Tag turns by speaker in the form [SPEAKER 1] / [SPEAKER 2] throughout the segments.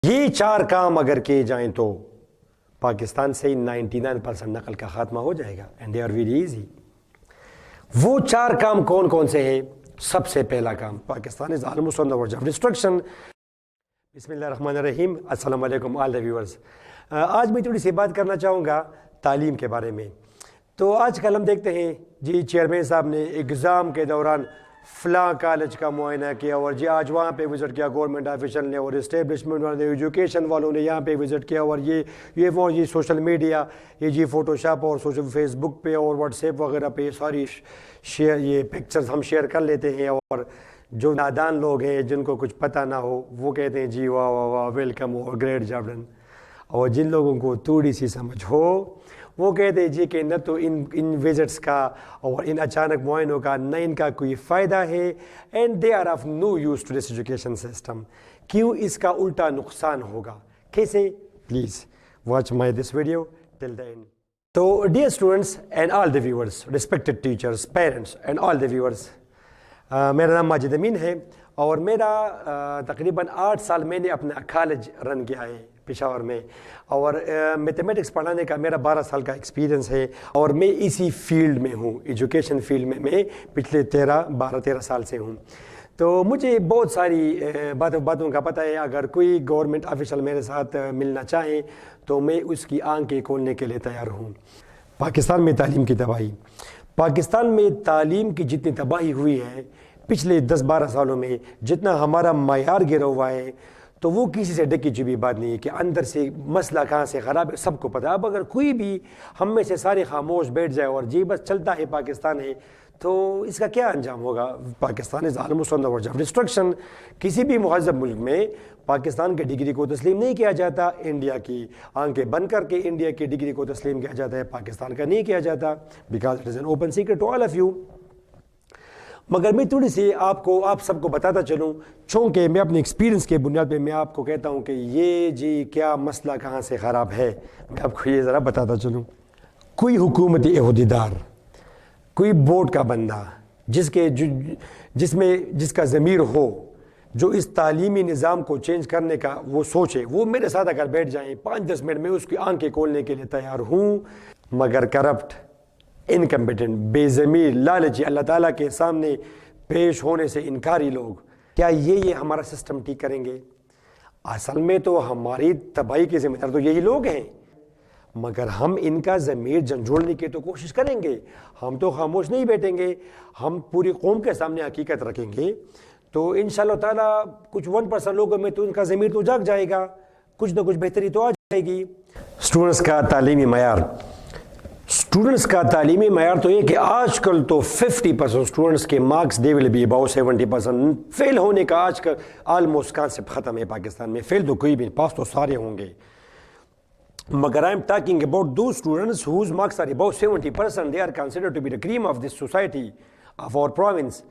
[SPEAKER 1] یہ چار کام اگر کیے جائیں تو پاکستان سے 99% نقل کا خاتمہ ہو جائے گا and they are very easy. وہ چار کام کون کون سے ہیں؟ سب سے پہلا کام، Pakistan is almost on the verge of destruction. بسم اللہ الرحمن الرحیم. السلام علیکم آل دا ویورز. آج میں تھوڑی سی بات کرنا چاہوں گا تعلیم کے بارے میں. تو آج کل ہم دیکھتے ہیں جی چیئرمین صاحب نے ایگزام کے دوران فلاں کالج کا معائنہ کیا اور جی آج وہاں پہ وزٹ کیا گورنمنٹ آفیشل نے اور اسٹیبلشمنٹ والے ایجوکیشن والوں نے یہاں پہ وزٹ کیا اور یہ وہ جی سوشل میڈیا یہ جی فوٹو شاپ اور سوشل فیس بک پہ اور واٹس ایپ وغیرہ پہ ساری شیئر یہ پکچرز ہم شیئر کر لیتے ہیں. اور جو نادان لوگ ہیں جن کو کچھ پتہ نہ ہو وہ کہتے ہیں جی واہ واہ واہ ویلکم اور گریٹ جاب ڈن. اور جن لوگوں کو تھوڑی سی سمجھ ہو وہ کہتے ہیں جی کہ نہ تو ان وزٹس کا اور ان اچانک معائنوں کا نہ ان کا کوئی فائدہ ہے and they are of no use to this education system. کیوں؟ اس کا الٹا نقصان ہوگا. کیسے؟ Please watch my this video till the end. تو dear students and all the viewers, respected teachers, parents and all the viewers, میرا نام ماجد امین ہے اور میرا تقریباً 8 سال میں نے اپنا کالج رن کیا ہے پشاور میں اور میتھمیٹکس پڑھانے کا میرا 12 سال کا ایکسپیرینس ہے اور میں اسی فیلڈ میں ہوں، ایجوکیشن فیلڈ میں پچھلے 12-13 سال سے ہوں. تو مجھے بہت ساری باتوں کا پتہ ہے. اگر کوئی گورنمنٹ آفیشل میرے ساتھ ملنا چاہیں تو میں اس کی آنکھیں کھولنے کے لیے تیار ہوں. پاکستان میں تعلیم کی تباہی، پاکستان میں تعلیم کی جتنی تباہی ہوئی ہے پچھلے 10-12 سالوں میں، جتنا ہمارا معیار گرا ہوا ہے، تو وہ کسی سے ڈکی چبھی بات نہیں ہے کہ اندر سے مسئلہ کہاں سے خراب ہے سب کو پتہ. اب اگر کوئی بھی ہم میں سے سارے خاموش بیٹھ جائے اور جی بس چلتا ہے پاکستان ہے تو اس کا کیا انجام ہوگا؟ Pakistan is almost on the verge of destruction. کسی بھی مہذب ملک میں پاکستان کے ڈگری کو تسلیم نہیں کیا جاتا. انڈیا کی آنکھیں بند کر کے انڈیا کی ڈگری کو تسلیم کیا جاتا ہے، پاکستان کا نہیں کیا جاتا because it is an open secret to all of you. مگر میں تھوڑی سی آپ سب کو بتاتا چلوں، چونکہ میں اپنے ایکسپیرینس کے بنیاد پہ میں آپ کو کہتا ہوں کہ یہ جی کیا مسئلہ کہاں سے خراب ہے، میں آپ کو یہ ذرا بتاتا چلوں. کوئی حکومتی عہدیدار، کوئی بورڈ کا بندہ جس کا ضمیر ہو، جو اس تعلیمی نظام کو چینج کرنے کا وہ سوچے، وہ میرے ساتھ اگر بیٹھ جائیں 5-10 منٹ میں اس کی آنکھیں کھولنے کے لیے تیار ہوں. مگر کرپٹ، انکمپیٹنٹ، بے ضمیر، لالچی، اللہ تعالیٰ کے سامنے پیش ہونے سے انکاری لوگ، کیا یہ ہمارا سسٹم ٹھیک کریں گے؟ اصل میں تو ہماری تباہی کے ذمہ دار تو یہی لوگ ہیں، مگر ہم ان کا ضمیر جھنجھوڑنے کی تو کوشش کریں گے. ہم تو خاموش نہیں بیٹھیں گے، ہم پوری قوم کے سامنے حقیقت رکھیں گے. تو انشاءاللہ تعالیٰ کچھ 1% لوگوں میں تو ان کا ضمیر تو جاگ جائے گا، کچھ نہ کچھ بہتری تو آ جائے گی. اسٹوڈنٹس کا تعلیمی معیار، اسٹوڈنٹس کا تعلیمی معیار تو یہ کہ آج کل تو 50% اسٹوڈنٹس کے marks they will be about 70%. Fail ہونے کا آج کل آلموسٹ کانسیپٹ ختم ہے پاکستان میں. فیل تو کوئی بھی، پاس تو سارے ہوں گے. مگر I am talking about those students whose marks are about 70%. They are considered to be the cream of this society of our province.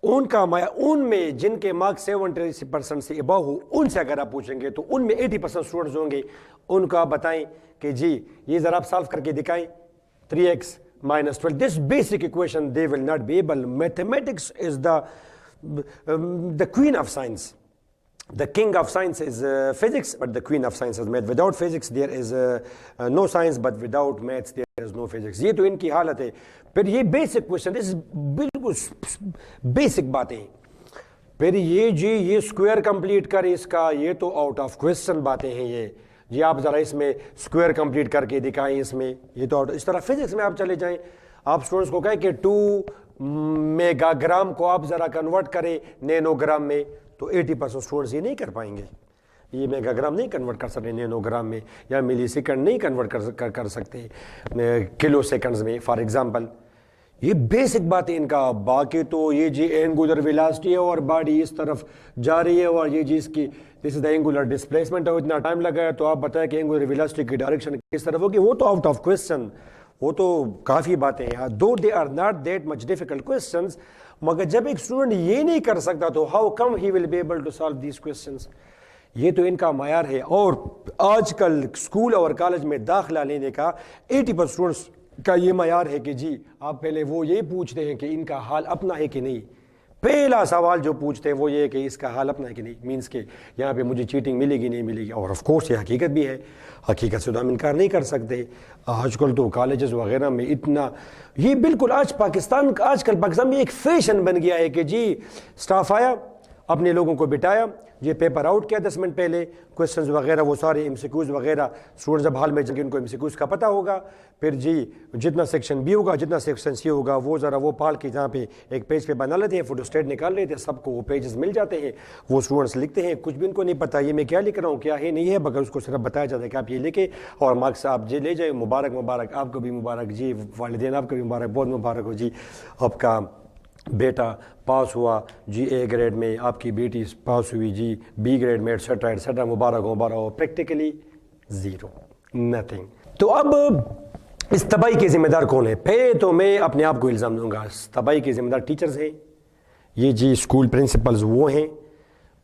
[SPEAKER 1] ان کا ان میں جن کے مارکس 70% سے اباؤ ہو، ان سے اگر آپ پوچھیں گے تو ان میں 80% اسٹوڈنٹس ہوں گے. ان کو آپ بتائیں کہ جی یہ ذرا آپ سالو کر کے دکھائیں 3x minus 12. This basic equation they will not be able. Mathematics is the queen of science. The king of science is physics, but the queen of science is math. Without physics there is no science, but without maths there is no physics. یہ تو ان کی حالت ہے. پھر یہ basic question, اس بالکل basic باتیں. پھر یہ اسکوائر کمپلیٹ کر اس کا، یہ تو آؤٹ آف کوشچن باتیں ہیں. یہ آپ ذرا اس میں اسکوائر کمپلیٹ کر کے دکھائیں اس میں، یہ تو اس طرح فزکس میں آپ چلے جائیں. آپ اسٹوڈنٹس کو کہیں کہ 2 میگا گرام کو آپ ذرا کنورٹ کریں نینو گرام میں، تو 80% اسٹوڈنٹس یہ نہیں کر پائیں گے. یہ میگا گرام نہیں کنورٹ کر سکتے نینو گرام میں، یا ملی سیکنڈ نہیں کنورٹ کر سکتے کلو سیکنڈز میں فار ایگزامپل. یہ بیسک بات ہے ان کا. باقی تو یہ جی اینگولر ویلاسٹی ہے اور باڈی اس طرف جا رہی ہے اور یہ جی اس کی دس از دا اینگولر ڈسپلیسمنٹ ہے، اتنا ٹائم لگا ہے، تو آپ بتائیں کہ اینگولر ویلاسٹی کی ڈائریکشن کس طرف ہوگی. وہ تو آؤٹ آف کوشچن، وہ تو کافی باتیں ہیں. دو they are not that much difficult questions. مگر جب ایک اسٹوڈنٹ یہ نہیں کر سکتا تو how come he will be able to solve these questions. یہ تو ان کا معیار ہے. اور آج کل اسکول اور کالج میں داخلہ لینے کا 80% اسٹوڈنٹس کا یہ معیار ہے کہ جی آپ پہلے وہ یہ پوچھتے ہیں کہ ان کا حال اپنا ہے کہ نہیں. پہلا سوال جو پوچھتے ہیں وہ یہ ہے کہ اس کا حال اپنا ہے کہ نہیں, مینس کہ یہاں پہ مجھے چیٹنگ ملے گی نہیں ملے گی. اور آف کورس یہ حقیقت بھی ہے, حقیقت سے تو ہم انکار نہیں کر سکتے. آج کل تو کالجز وغیرہ میں اتنا, یہ بالکل آج کل پاکستان میں ایک فیشن بن گیا ہے کہ جی سٹاف آیا, اپنے لوگوں کو بٹایا, یہ پیپر آؤٹ کیا 10 منٹ پہلے, کوشچنز وغیرہ وہ سارے ایم سی کیوز وغیرہ اسٹوڈنٹس اب حال میں ان کو ایم سی کیوز کا پتہ ہوگا, پھر جی جتنا سیکشن بی ہوگا جتنا سیکشن سی ہوگا وہ ذرا وہ پال کے جہاں پہ ایک پیج پہ بنا لیتے ہیں, فوٹو اسٹیٹ نکال لیتے ہیں, سب کو وہ پیجز مل جاتے ہیں, وہ اسٹوڈنٹس لکھتے ہیں, کچھ بھی ان کو نہیں پتہ یہ میں کیا لکھ رہا ہوں کیا ہے نہیں ہے, مگر اس کو صرف بتایا جاتا ہے کہ آپ یہ لکھیں اور مارکس آپ جی لے جائیں, مبارک مبارک آپ کو بھی مبارک جی, والدین آپ کو بھی مبارک, بہت مبارک ہو جی, آپ کا بیٹا پاس ہوا جی اے گریڈ میں, آپ کی بیٹی پاس ہوئی جی بی گریڈ میں, ایٹسٹرا ایٹسٹرا, مبارک ہو. Practically zero, nothing. تو اب اس تباہی کے ذمہ دار کون ہے؟ پہلے تو میں اپنے آپ کو الزام دوں گا, تباہی کے ذمہ دار ٹیچرز ہیں, یہ جی اسکول پرنسپلز وہ ہیں,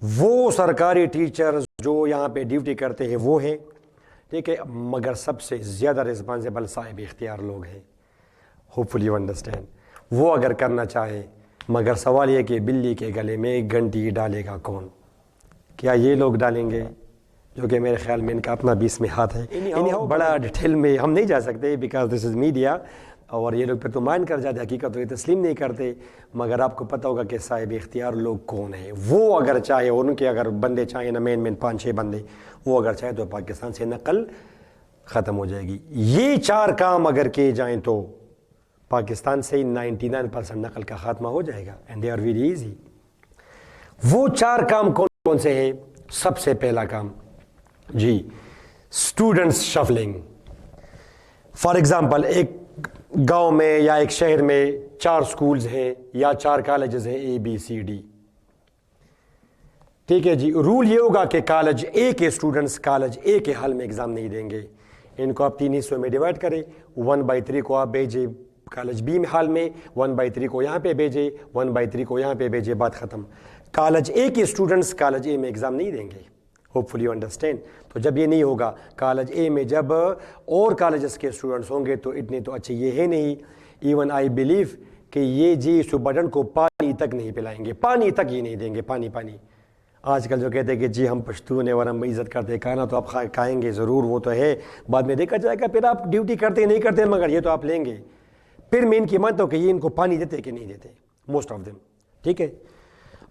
[SPEAKER 1] وہ سرکاری ٹیچرز جو یہاں پہ ڈیوٹی کرتے ہیں وہ ہیں, ٹھیک ہے, مگر سب سے زیادہ رسپانسیبل صاحب اختیار لوگ ہیں. Hope fully you understand. وہ اگر کرنا چاہے, مگر سوال یہ کہ بلی کے گلے میں ایک گھنٹی ڈالے گا کون؟ کیا یہ لوگ ڈالیں گے جو کہ میرے خیال میں ان کا اپنا بھی اس میں ہاتھ ہے. بڑا ڈیٹیل میں ہم نہیں جا سکتے بیکاز دس از میڈیا, اور یہ لوگ پھر تو مائنڈ کر جاتے, حقیقت تو یہ تسلیم نہیں کرتے, مگر آپ کو پتہ ہوگا کہ صاحب اختیار لوگ کون ہیں. وہ اگر چاہے, ان کے اگر بندے چاہیں نا مین 5-6 بندے, وہ اگر چاہے تو پاکستان سے نقل ختم ہو جائے گی. یہ 4 کام اگر کیے جائیں تو پاکستان سے 99% نقل کا خاتمہ ہو جائے گا. And they are very easy. وہ 4 کام کون سے ہیں؟ سب سے پہلا کام جی اسٹوڈنٹس شفلنگ. فار ایگزامپل ایک گاؤں میں یا ایک شہر میں 4 سکولز ہیں یا 4 کالجز ہیں ABCD, ٹھیک ہے جی. رول یہ ہوگا کہ کالج اے کے اسٹوڈنٹس کالج اے کے حال میں ایگزام نہیں دیں گے. ان کو آپ 3 حصوں میں ڈیوائڈ کریں, 1/3 کو آپ بھیجے کالج بی میں حال میں, 1/3 کو یہاں پہ بھیجے, 1/3 کو یہاں پہ بھیجے, بات ختم. کالج اے کے اسٹوڈنٹس کالج اے میں ایگزام نہیں دیں گے. Hope fully you understand. تو جب یہ نہیں ہوگا, کالج اے میں جب اور کالجز کے اسٹوڈنٹس ہوں گے تو اتنے تو اچھے یہ ہے نہیں. ایون آئی بلیو کہ یہ جی اسٹوڈنٹ کو پانی تک نہیں پلائیں گے, پانی تک ہی نہیں دیں گے. پانی آج کل جو کہتے ہیں کہ جی ہم پشتون ہیں اور ہم عزت کرتے ہیں, کھانا تو آپ کھائیں گے ضرور, وہ تو ہے, بعد میں دیکھا جائے گا, پھر آپ ڈیوٹی کرتے نہیں کرتے, مگر یہ تو آپ لیں گے. پھر میں ان کی مانتا ہوں کہ یہ ان کو پانی دیتے کہ نہیں دیتے, موسٹ آف دم, ٹھیک ہے.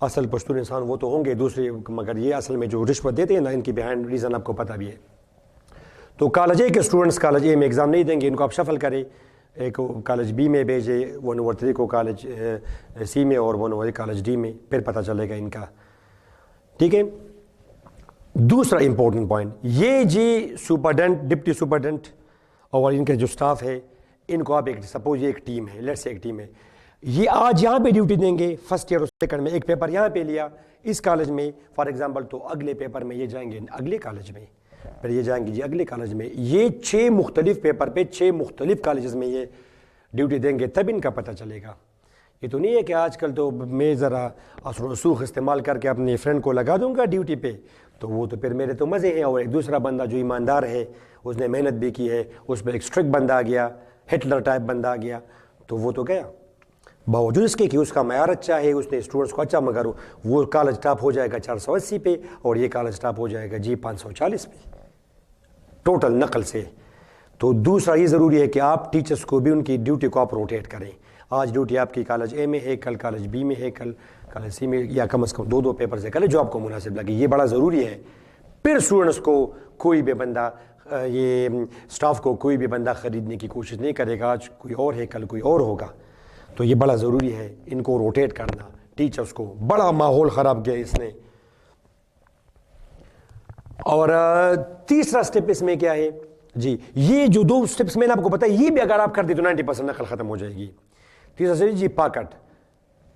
[SPEAKER 1] اصل پشتون انسان وہ تو ہوں گے دوسرے, مگر یہ اصل میں جو رشوت دیتے ہیں نا, ان کی بیہائنڈ ریزن آپ کو پتہ بھی ہے. تو کالج اے کے اسٹوڈنٹس کالج اے میں ایگزام نہیں دیں گے, ان کو آپ شفل کریں, ایک کو کالج بی میں بھیجے, 1/3 کو کالج سی میں اور 1/3 کالج ڈی میں, پھر پتہ چلے گا ان کا, ٹھیک ہے. دوسرا امپورٹنٹ پوائنٹ, یہ جی سپرڈنٹ, ڈپٹی سپرڈنٹ اور ان کے جو سٹاف ہے, ان کو آپ ایک سپوز یہ ایک ٹیم ہے, لیٹس سے ایک ٹیم ہے, یہ آج یہاں پہ ڈیوٹی دیں گے فرسٹ ایئر اور سیکنڈ میں, ایک پیپر یہاں پہ لیا اس کالج میں فار ایگزامپل, تو اگلے پیپر میں یہ جائیں گے اگلے کالج میں, پھر یہ جائیں گے جی اگلے کالج میں. یہ 6 مختلف پیپر پہ 6 مختلف کالجز میں یہ ڈیوٹی دیں گے, تب ان کا پتہ چلے گا. یہ تو نہیں ہے کہ آج کل تو میں ذرا اثر و رسوخ استعمال کر کے اپنے فرینڈ کو لگا دوں گا ڈیوٹی پہ, تو وہ تو پھر میرے تو مزے ہیں, اور ایک دوسرا بندہ جو ایماندار ہے, اس نے محنت بھی کی ہے, اس پہ ایک اسٹرکٹ بندہ آ گیا, ہٹلر ٹائپ بندہ آ گیا, تو وہ تو گیا. باوجود اس کے کہ اس کا معیار اچھا ہے, اس نے اسٹوڈنٹس کو اچھا, مگر وہ کالج ٹاپ ہو جائے گا 480 پہ اور یہ کالج ٹاپ ہو جائے گا جی 540 پہ ٹوٹل نقل سے. تو دوسرا یہ ضروری ہے کہ آپ ٹیچرس کو بھی ان کی ڈیوٹی کو آپ روٹیٹ کریں. آج ڈیوٹی آپ کی کالج اے میں ہے, کل کالج بی میں ہے, کل کالج سی میں, یا کم از کم 2 پیپر سے کریں جو آپ کو مناسب لگے. یہ بڑا ضروری ہے. پھر اسٹوڈنٹس کو کوئی بھی بندہ, یہ اسٹاف کو کوئی بھی بندہ خریدنے کی کوشش نہیں کرے گا, آج کوئی اور ہے کل کوئی اور ہوگا. تو یہ بڑا ضروری ہے ان کو روٹیٹ کرنا. ٹیچرس کو بڑا ماحول خراب کیا اس نے. اور تیسرا سٹیپ اس میں کیا ہے جی, یہ جو 2 سٹیپس میں نے آپ کو بتایا, یہ بھی اگر آپ کر دی تو 90% نقل ختم ہو جائے گی. تیسرا سٹیپ جی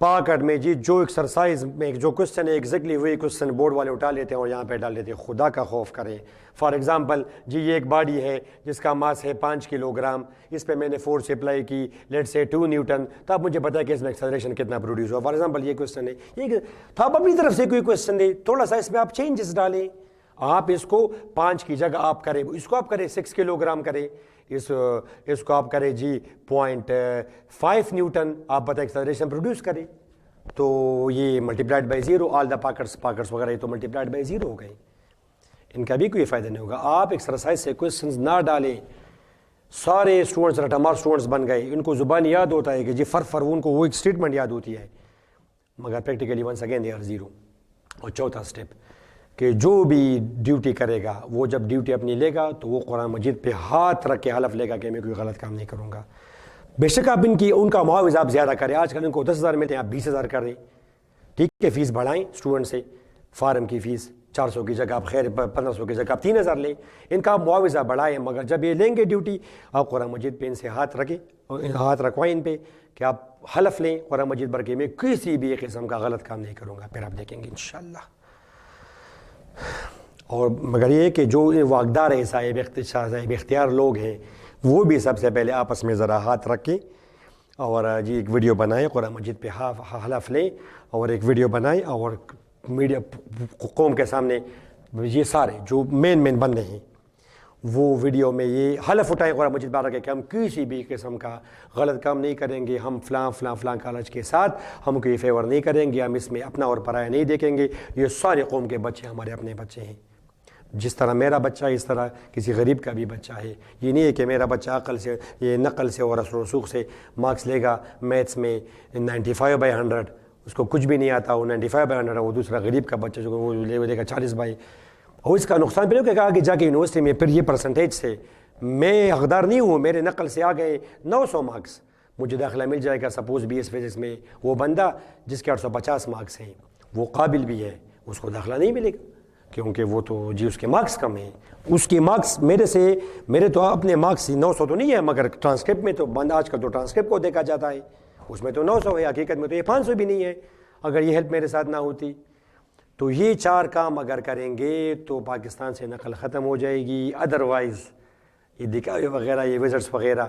[SPEAKER 1] پاکٹ میں جی جو ایکسرسائز میں جو کوشچن ہے ایگزیکٹلی وہی کوشچن بورڈ والے اٹھا لیتے ہیں اور یہاں پہ ڈال دیتے ہیں. خدا کا خوف کریں. فار ایگزامپل جی یہ ایک باڈی ہے جس کا ماس ہے 5 کلو گرام, اس پہ میں نے فورس اپلائی کی لیٹ سے 2 نیوٹن, تو آپ مجھے پتا ہے کہ اس میں ایکسلریشن کتنا پروڈیوس ہوا. فار ایگزامپل یہ کوشچن ہے, یہ تو آپ اپنی طرف سے کوئی کوشچن دیں, تھوڑا سا اس میں آپ چینجز ڈالیں. آپ اس کو 5 کی جگہ آپ کریں, اس کو آپ کریں 6 کلو گرام کریں, اس کو آپ کریں جی 0.5 نیوٹن, آپ بتائیں ایکسلریشن پروڈیوس کریں. تو یہ multiplied by 0 all the pockets وغیرہ یہ تو ملٹیپلائڈ بائی 0 ہو گئے. ان کا بھی کوئی فائدہ نہیں ہوگا. آپ ایکسرسائز سے کویشچنز نہ ڈالیں. سارے اسٹوڈنٹس رٹمار اسٹوڈنٹس بن گئے, ان کو زبان یاد ہوتا ہے کہ جی فر ان کو وہ ایک اسٹیٹمنٹ یاد ہوتی ہے, مگر practically once again they are 0. اور چوتھا اسٹیپ کہ جو بھی ڈیوٹی کرے گا وہ جب ڈیوٹی اپنی لے گا تو وہ قرآن مجید پہ ہاتھ رکھ کے حلف لے گا کہ میں کوئی غلط کام نہیں کروں گا. بے شک آپ ان کا معاوضہ آپ زیادہ کریں. آج کل ان کو 10,000 ملتے ہیں, آپ 20,000 کر دیں. ٹھیک ہے, فیس بڑھائیں اسٹوڈنٹ سے. فارم کی فیس 400 کی جگہ آپ 1500 کی جگہ آپ 3,000 لیں. ان کا معاوضہ بڑھائیں, مگر جب یہ لیں گے ڈیوٹی آپ قرآن مجید پہ ان سے ہاتھ رکھوائیں ان پہ کہ آپ حلف لیں قرآن مجید بھر کے میں کسی بھی قسم کا غلط کام نہیں کروں گا. پھر آپ دیکھیں گے انشاءاللہ. اور مگر یہ کہ جو واقدار ہے صاحب اختیار لوگ ہیں وہ بھی سب سے پہلے آپس میں ذرا ہاتھ رکھیں اور جی ایک ویڈیو بنائیں, قرآن مجید پہ حلف لیں اور ایک ویڈیو بنائیں اور میڈیا قوم کے سامنے یہ سارے جو مین بندے ہیں وہ ویڈیو میں یہ حلف اٹھائیں قرآن مجید بارہ کہ ہم کسی بھی قسم کا غلط کام نہیں کریں گے, ہم فلاں کالج کے ساتھ ہم کو یہ فیور نہیں کریں گے, ہم اس میں اپنا اور پرایا نہیں دیکھیں گے. یہ سارے قوم کے بچے ہمارے اپنے بچے ہیں. جس طرح میرا بچہ ہے اس طرح کسی غریب کا بھی بچہ ہے. یہ نہیں ہے کہ میرا بچہ عقل سے یہ نقل سے اور اثر و رسوخ سے مارکس لے گا میتھس میں 95/100, اس کو کچھ بھی نہیں آتا, وہ 95/100, وہ دوسرا غریب کا بچہ جو وہ لے گا 40/. اور اس کا نقصان پھر کہ آگے جا کے یونیورسٹی میں پھر یہ پرسنٹیج سے میں حقدار نہیں ہوں, میرے نقل سے آ گئے 900 مارکس, مجھے داخلہ مل جائے گا سپوز BS فزکس میں. وہ بندہ جس کے 850 مارکس ہیں وہ قابل بھی ہے, اس کو داخلہ نہیں ملے گا کیونکہ وہ تو جی اس کے مارکس کم ہیں. اس کے مارکس میرے تو اپنے مارکس 900 تو نہیں ہے, مگر ٹرانسکرپٹ میں تو بند آج کل تو ٹرانسکرپٹ کو دیکھا جاتا ہے, اس میں تو 900 ہے, حقیقت میں تو یہ 500 بھی نہیں ہے اگر یہ ہیلپ میرے ساتھ نہ ہوتی. تو یہ 4 کام اگر کریں گے تو پاکستان سے نقل ختم ہو جائے گی. ادروائز یہ دکھاوے وغیرہ یہ وزٹس وغیرہ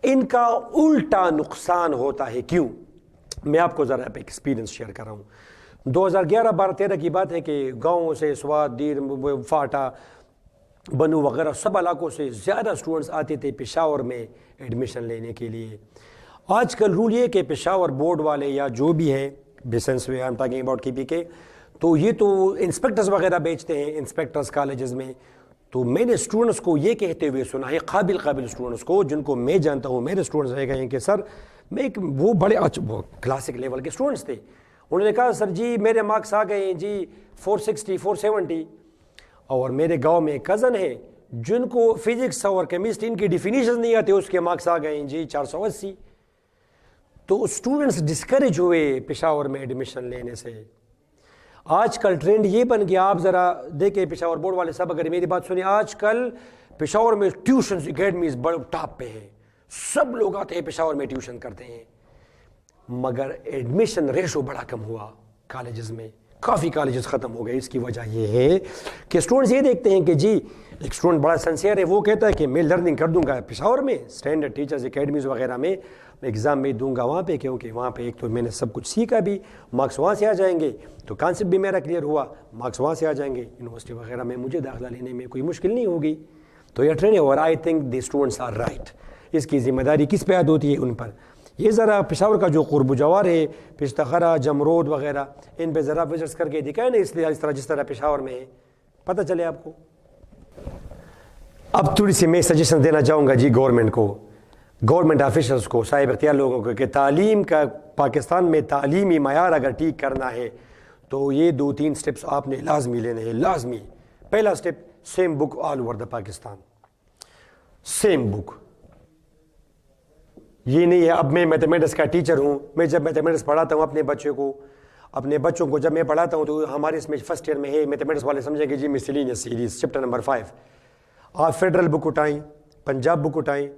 [SPEAKER 1] ان کا الٹا نقصان ہوتا ہے. کیوں؟ میں آپ کو ذرا ایکسپیرینس شیئر کر رہا ہوں. 2011-12-13 کی بات ہے کہ گاؤں سے سوات, دیر, فاٹا, بنو وغیرہ سب علاقوں سے زیادہ اسٹوڈنٹس آتے تھے پشاور میں ایڈمیشن لینے کے لیے. آج کل رول یہ کہ پشاور بورڈ والے یا جو بھی ہیں basins way M talking about KPK, تو یہ تو انسپیکٹرز وغیرہ بیچتے ہیں انسپیکٹرز کالجز میں. تو میں نے اسٹوڈنٹس کو یہ کہتے ہوئے سنا ہے, قابل اسٹوڈنٹس کو جن کو میں جانتا ہوں, میرے اسٹوڈنٹس رہ گئے ہیں کہ سر میں وہ بڑے کلاسک لیول کے اسٹوڈنٹس تھے, انہوں نے کہا سر جی میرے مارکس آ گئے ہیں جی 460 470, اور میرے گاؤں میں ایک کزن ہے جن کو فزکس اور کیمسٹری ان کی ڈیفینیشن نہیں آتے, اس کے مارکس آ گئے ہیں جی 480. تو اسٹوڈنٹس ڈسکریج ہوئے پشاور میں ایڈمیشن لینے سے. آج کل ٹرینڈ یہ بن گیا, آپ ذرا دیکھیں پشاور بورڈ والے سب اگر میری بات سنیں, آج کل پشاور میں ٹیوشنز اکیڈمیز بڑے ٹاپ پہ ہیں, سب لوگ آتے ہیں پشاور میں ٹیوشن کرتے ہیں, مگر ایڈمیشن ریشو بڑا کم ہوا کالجز میں, کافی کالجز ختم ہو گئے. اس کی وجہ یہ ہے کہ اسٹوڈنٹس یہ دیکھتے ہیں کہ جی ایک اسٹوڈنٹ بڑا سنسیئر ہے, وہ کہتا ہے کہ میں لرننگ کر دوں گا پشاور میں اسٹینڈرڈ ٹیچرز اکیڈمیز وغیرہ میں ایگزام میں دوں گا وہاں پہ, کیونکہ وہاں پہ ایک تو میں نے سب کچھ سیکھا بھی, مارکس وہاں سے آ جائیں گے, تو کانسیپٹ بھی میرا کلیئر ہوا, مارکس وہاں سے آ جائیں گے, یونیورسٹی وغیرہ میں مجھے داخلہ لینے میں کوئی مشکل نہیں ہوگی. تو یہ ٹرینڈ ہے, اور I think the students are right. اس کی ذمہ داری کس پہ عائد ہوتی ہے؟ ان پر. یہ ذرا پشاور کا جو قرب و جوار ہے, پشتخرا, جمرود وغیرہ, ان پہ ذرا وزٹس کر کے دکھائیں نا, اس لیے اس طرح جس طرح پشاور میں ہے, پتہ چلے آپ کو. اب تھوڑی سی میں سجیشن دینا چاہوں گا جی گورنمنٹ آفیشلس کو, صاحب اختیار لوگوں کو, کہ تعلیم کا پاکستان میں تعلیمی معیار اگر ٹھیک کرنا ہے تو یہ 2-3 سٹیپس آپ نے لازمی لینے ہیں, لازمی. پہلا step, same book all over the Pakistan, same book. یہ نہیں ہے اب میں میتھمیٹکس کا ٹیچر ہوں, میں جب میتھمیٹکس پڑھاتا ہوں اپنے بچوں کو جب میں پڑھاتا ہوں تو ہمارے اس میں فرسٹ ایئر میں ہے میتھمیٹکس والے سمجھیں کہ جی مسلینیس سیریز چیپٹر نمبر 5, آپ فیڈرل بک اٹھائیں, پنجاب بک اٹھائیں,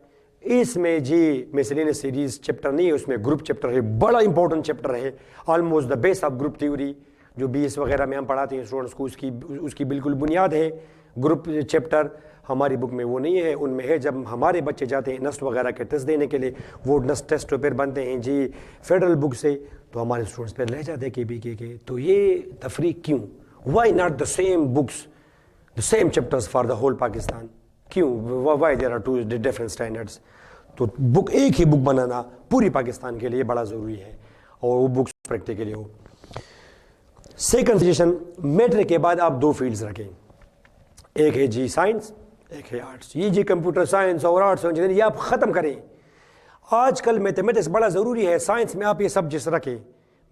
[SPEAKER 1] اس میں جی مسلینیس سیریز چیپٹر نہیں ہے, اس میں گروپ چیپٹر ہے, بڑا امپورٹنٹ چیپٹر ہے, almost the base of group theory جو BS وغیرہ میں ہم پڑھاتے ہیں اسٹوڈنٹس کو, اس کی بالکل بنیاد ہے گروپ چیپٹر. ہماری بک میں وہ نہیں ہے, ان میں ہے. جب ہمارے بچے جاتے ہیں نسٹ وغیرہ کے ٹیسٹ دینے کے لیے, وہ نسٹ ٹیسٹ پیپر بنتے ہیں جی فیڈرل بک سے, تو ہمارے اسٹوڈنٹس پہ لے جاتے ہیں KPK کے. تو یہ تفریق کیوں؟ Why not the same books, the same chapters for the whole Pakistan, کیوں؟ Why there are 2 different standards. تو ایک ہی بک بنانا پوری پاکستان کے لیے بڑا ضروری ہے, اور وہ بکس پریکٹیکلی ہو. سیکنڈ سجیشن، میٹرک کے بعد آپ 2 فیلڈز رکھیں، ایک ہے جی سائنس، ایک ہے آرٹس. یہ جی کمپیوٹر سائنس اور آرٹس اور انجینئرنگ یہ آپ ختم کریں. آج کل میتھمیٹکس بڑا ضروری ہے. سائنس میں آپ یہ سبجیکٹس رکھیں،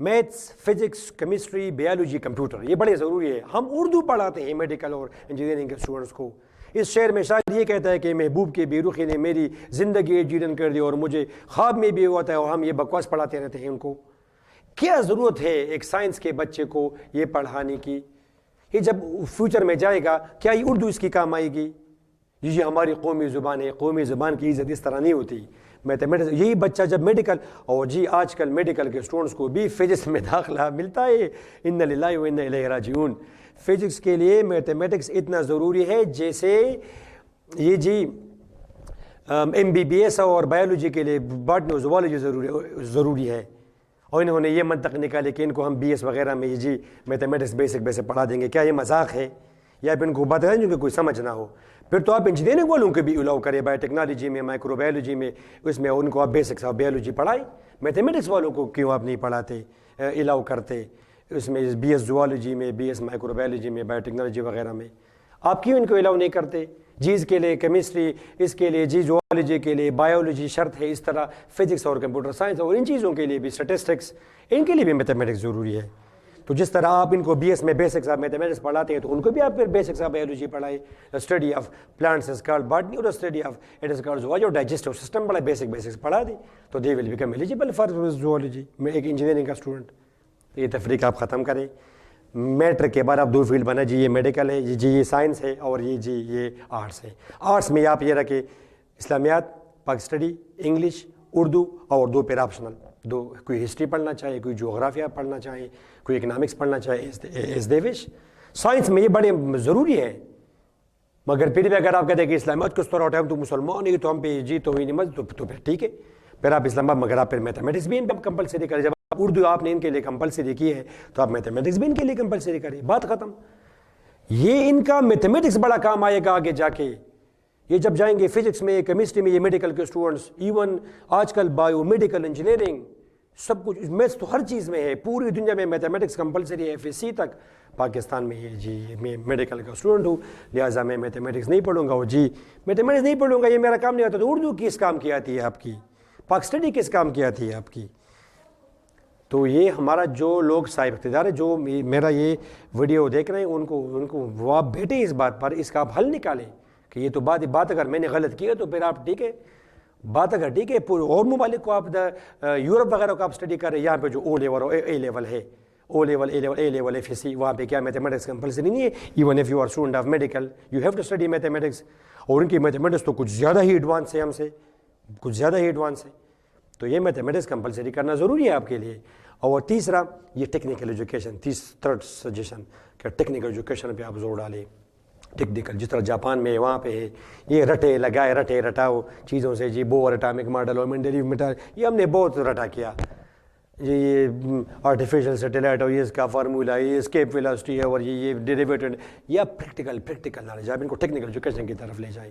[SPEAKER 1] maths, physics, chemistry, biology, computer, یہ بڑے ضروری ہے. ہم اردو پڑھاتے ہیں میڈیکل اور انجینئرنگ کے اسٹوڈنٹس کو. اس شعر میں شاید یہ کہتا ہے کہ محبوب کے بے رخی نے میری زندگی جیرن کر دی اور مجھے خواب میں بھی ہوتا ہے، اور ہم یہ بکواس پڑھاتے رہتے ہیں ان کو. کیا ضرورت ہے ایک سائنس کے بچے کو یہ پڑھانے کی؟ یہ جب فیوچر میں جائے گا کیا یہ اردو اس کی کام آئے گی؟ یہ ہماری قومی زبان ہے. قومی زبان کی عزت اس طرح نہیں ہوتی. میتھمیٹکس یہی بچہ جب میڈیکل، اور جی آج کل میڈیکل کے اسٹوڈنٹس کو بھی فزکس میں داخلہ ملتا ہے. ان للہ و انا الیہ راجعون. فزکس کے لیے میتھمیٹکس اتنا ضروری ہے جیسے یہ جی MBBS اور بایولوجی کے لیے باٹنی اور زوالوجی ضروری ہے. اور انہوں نے یہ منطق نکالے کہ ان کو ہم BS وغیرہ میں جی میتھمیٹکس بیسک پڑھا دیں گے. کیا یہ مذاق ہے؟ یا پھر ان کو بات کریں جو کہ کوئی سمجھ نہ ہو. پھر تو آپ انجینئرنگ والوں کو بھی الاؤ کرے، بایو ٹیکنالوجی میں، مائکرو بایولوجی میں، اس میں ان کو آپ بیسکس آف بایولوجی پڑھائیں. میتھمیٹکس والوں کو کیوں آپ نہیں پڑھاتے، الاؤ کرتے اس میں BS زوالوجی میں، BS مائکرو بایولوجی میں، بایو ٹیکنالوجی وغیرہ میں؟ آپ کیوں ان کو الاؤ نہیں کرتے؟ جی اس کے لیے کیمسٹری، اس کے لیے جی زوالوجی کے لیے بایولوجی شرط ہے. اس طرح فزکس اور کمپیوٹر سائنس اور ان چیزوں کے لیے بھی اسٹیٹسٹکس، ان کے لیے بھی میتھمیٹکس ضروری ہے. تو جس طرح آپ ان کو BS میں بیسکس آف میتھمیٹکس پڑھاتے ہیں تو ان کو بھی آپ پھر بیسکس آف بایولوجی پڑھائیں. Study of plants is called botany اور study of it is called zoology, اور ڈائجسٹو سسٹم بڑا بیسکس پڑھا دیں تو they will become eligible for zoology. میں ایک انجینئرنگ کا اسٹوڈنٹ. یہ تفریق آپ ختم کریں. میٹرک کے بعد آپ 2 فیلڈ بنا، جی یہ میڈیکل ہے، جی یہ سائنس ہے، اور یہ جی یہ آرٹس ہے. آرٹس میں آپ یہ رکھیں اسلامیات، پاک اسٹڈی، انگلش، اردو، اور 2 پیر آپشنل. 2 کوئی ہسٹری پڑھنا چاہے، کوئی جغرافیہ پڑھنا چاہے، کوئی اکنامکس پڑھنا چاہے، ایز دے وش. سائنس میں یہ بڑے ضروری ہے. مگر پھر بھی اگر آپ کہتے ہیں کہ اسلامیات کس طرح ہم تو مسلمان ہیں تو ہم پہ جی تو ہی نہیں، تو پھر ٹھیک ہے، پھر آپ اسلام آباد، مگر آپ پھر میتھمیٹکس بھی ان پہ کمپلسری کریں. جب اردو آپ نے ان کے لیے کمپلسری کی ہے تو آپ میتھمیٹکس بھی ان کے لیے کمپلسری کریں. بات ختم. یہ ان کا میتھمیٹکس بڑا کام آئے گا آگے جا کے. یہ جب جائیں گے فزکس میں، کیمسٹری میں، یہ میڈیکل کے اسٹوڈنٹس، ایون آج کل بایو میڈیکل انجینئرنگ سب کچھ، میتھس تو ہر چیز میں ہے. پوری دنیا میں میتھمیٹکس کمپلسری ہے. FSC تک. پاکستان میں یہ جی میں میڈیکل کا اسٹوڈنٹ ہوں لہٰذا میں میتھمیٹکس نہیں پڑھوں گا. اور جی میتھمیٹکس نہیں پڑھوں گا، یہ میرا کام نہیں آتا. تو اردو کس کام کی آتی ہے آپ کی؟ پاک اسٹڈی کس کام کی آتی ہے آپ کی؟ تو یہ ہمارا جو لوگ صاحب اقتدار ہے، جو میرا یہ ویڈیو دیکھ رہے ہیں، ان کو وہ آپ بیٹھے اس بات پر، اس کا آپ حل نکالیں کہ یہ تو بات اگر میں نے غلط کی ہے تو پھر آپ ٹھیک ہے، بات اگر ٹھیک ہے. اور ممالک کو آپ یورپ وغیرہ کو آپ اسٹڈی کر رہے ہیں، یہاں پہ جو O لیول اور A لیول ہے، O level, A level FSC، وہاں پہ کیا میتھمیٹکس کمپلسری نہیں ہے؟ Even if you are student of medical you have to study mathematics. اور ان کی میتھمیٹکس تو کچھ زیادہ ہی ایڈوانس ہے ہم سے، کچھ زیادہ ہی ایڈوانس ہے. تو یہ میتھمیٹکس کمپلسری کرنا ضروری ہے آپ کے لیے. اور تیسرا یہ ٹیکنیکل ایجوکیشن. تھرڈ سجیشن کہ ٹیکنیکل ایجوکیشن پہ آپ زور ڈالیں. ٹیکنیکل جس طرح جاپان میں وہاں پہ ہے، یہ رٹے لگائے رٹے رٹاؤ چیزوں سے، جی بور اٹامک ماڈل اور منڈلی میٹر، یہ ہم نے بہت رٹا کیا. جی یہ آرٹیفیشل سیٹلائٹ اور یہ اس کا فارمولا، یہ اسکیپ ویلاسٹی ہے، اور یہ ڈیریویٹڈ، یا پریکٹیکل نالج. آپ ان کو ٹیکنیکل ایجوکیشن کی طرف لے جائیں.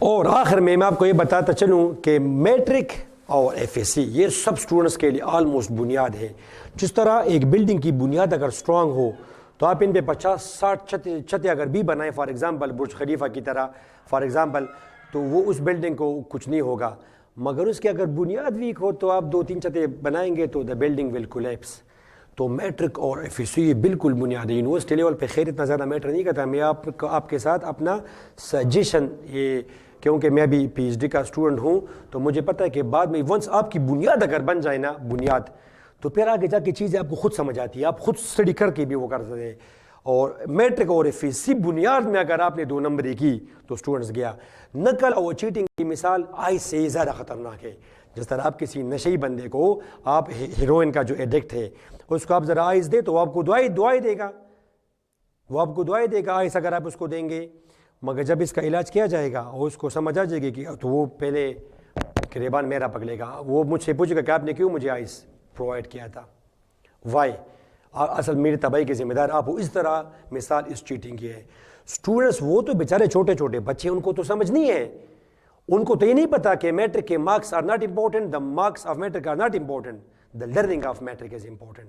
[SPEAKER 1] اور آخر میں آپ کو یہ بتاتا چلوں کہ میٹرک اور FSC یہ سب اسٹوڈنٹس کے لیے آلموسٹ بنیاد ہے. جس طرح ایک بلڈنگ کی بنیاد اگر اسٹرانگ ہو تو آپ ان پہ 50-60 چھتیں اگر بھی بنائیں، فار ایگزامپل برج خلیفہ کی طرح فار ایگزامپل، تو وہ اس بلڈنگ کو کچھ نہیں ہوگا. مگر اس کی اگر بنیاد ویک ہو تو آپ 2-3 چھتیں بنائیں گے تو دا بلڈنگ ول کولیپس. تو میٹرک اور FSC یہ بالکل بنیاد ہے. یونیورسٹی لیول پہ خیر اتنا زیادہ میٹر نہیں کرتا. میں آپ کے ساتھ اپنا سجیشن، یہ کیونکہ میں بھی PhD کا اسٹوڈنٹ ہوں تو مجھے پتہ ہے کہ بعد میں ونس آپ کی بنیاد اگر بن جائے نا، بنیاد، تو پھر آگے جا کے چیزیں آپ کو خود سمجھ آتی ہے، آپ خود اسٹڈی کر کے بھی وہ کر سکتے ہیں. اور میٹرک اور FSC بنیاد میں اگر آپ نے 2 نمبری کی تو اسٹوڈنٹس گیا. نقل اور چیٹنگ کی مثال آئس سے زیادہ خطرناک ہے. جس طرح آپ کسی نشئی بندے کو، آپ ہیروئن کا جو ایڈکٹ ہے اس کو آپ ذرا آئس دے تو وہ آپ کو دعائیں دے گا، وہ آپ کو دعائیں دے گا آئس اگر آپ اس کو دیں گے. مگر جب اس کا علاج کیا جائے گا اور اس کو سمجھ آ جائے گی کہ تو وہ پہلے گریبان میرا پکڑے گا، وہ مجھ سے پوچھے گا کہ آپ نے کیوں مجھے آئس پرووائڈ کیا تھا، وائی، اصل میری تباہی کے ذمہ دار آپ ہو. اس طرح مثال اس چیٹنگ کی ہے. اسٹوڈنٹس وہ تو بیچارے چھوٹے چھوٹے بچے، ان کو تو سمجھ نہیں ہے، ان کو تو یہ نہیں پتا کہ میٹرک کے marks are not important, the marks of matric are not important, the learning of metric is important.